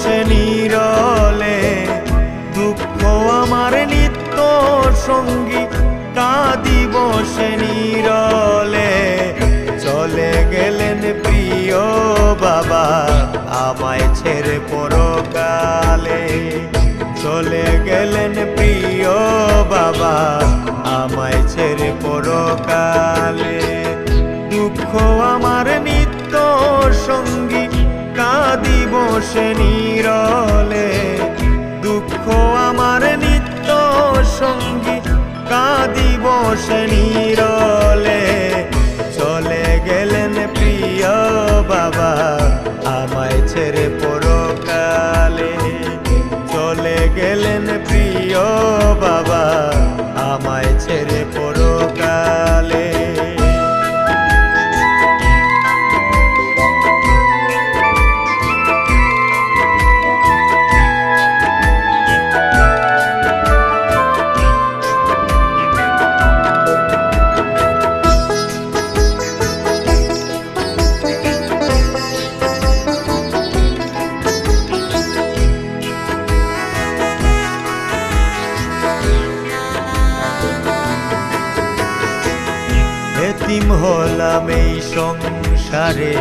বসে নীরলে, দুঃখ আমার নিত্য সঙ্গী কাঁদি বসে নীরলে। চলে গেলেন প্রিয় বাবা আমায় ছেড়ে পরকালে, চলে গেলেন প্রিয় বাবা আমায় ছেড়ে পরকালে। দুঃখ আমার নিত্য সঙ্গী কাঁদি বসে নীরলে, দুঃখ আমার নিত্য সঙ্গী কাঁদি বসে নীরলে। চলে গেলেন প্রিয় বাবা আমায় ছেড়ে পরকালে, চলে গেলেন প্রিয় বাবা আমায় ছেড়ে পরকালে। এতিম হলাম এই সংসারে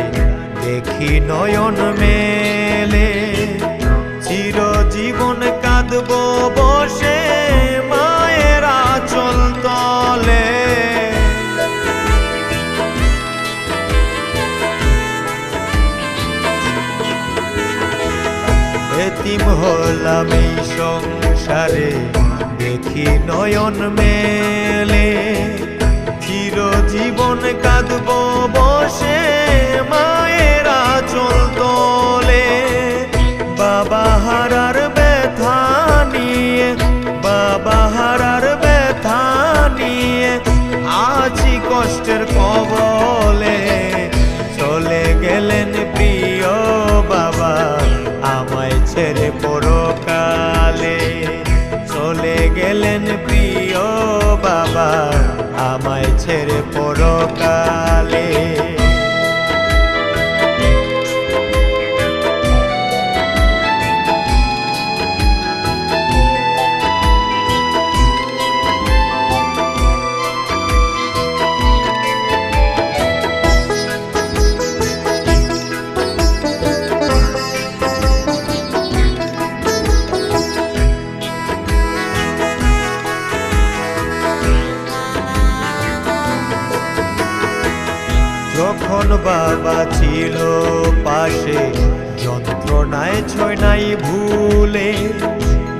দেখি নয়ন মেলে, চিরজীবন কাঁদব বসে মায়ের আঁচল তলে। এতিম হলাম এই সংসারে দেখি নয়ন মেলে, চিরজীবন কাঁদব বসে মায়ের আঁচল তলে। বাবা হারার ব্যথা নিয়ে, বাবা হারার ব্যথা নিয়ে আছি কষ্টের কবলে। চলে গেলেন প্রিয় বাবা আমায় ছেড়ে পরকালে, চলে গেলেন প্রিয় বাবা আমায় ছেড়ে পরকালে। যখন বাবা ছিল পাশে যন্ত্রণায় ছয় নাই ভুলে,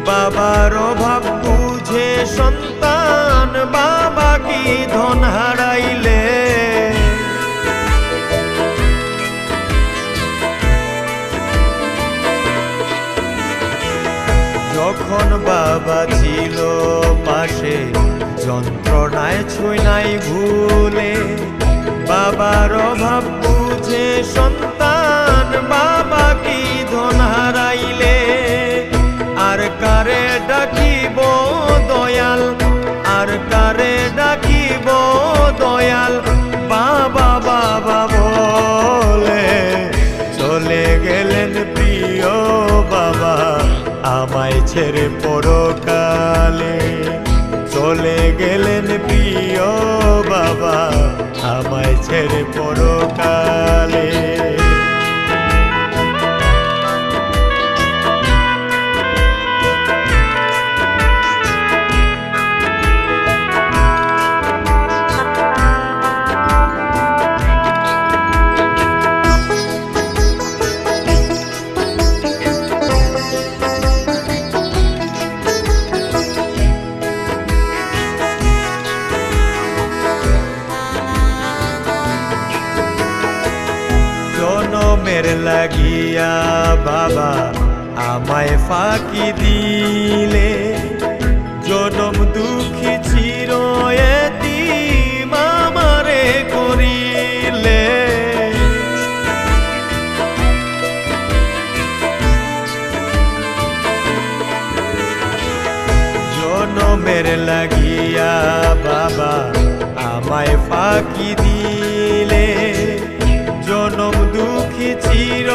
বাবার অভাব বুঝে সন্তান বাবা কি ধন হারাইলে। যখন বাবা ছিল পাশে যন্ত্রণায় ছয় নাই ভুলে, বাবার অভাব বুঝে সন্তান বাবা কি ধন হারাইলে। আর কারে ডাকিব দয়াল, আর কারে ডাকিব দয়াল বাবা বাবা বলে। চলে গেলেন প্রিয় বাবা আমায় ছেড়ে পরকালে, চলে গেলেন প্রিয় বাবা আমায় ছেড়ে পরকালে। জনমের লাগিয়া বাবা আমায় ফাঁকি দিলে, জনম দুঃখী চির এতিম আমারে করিলে। জনমের লাগিয়া বাবা আমায় ফাঁকি দিলে, জনম দুঃখী চির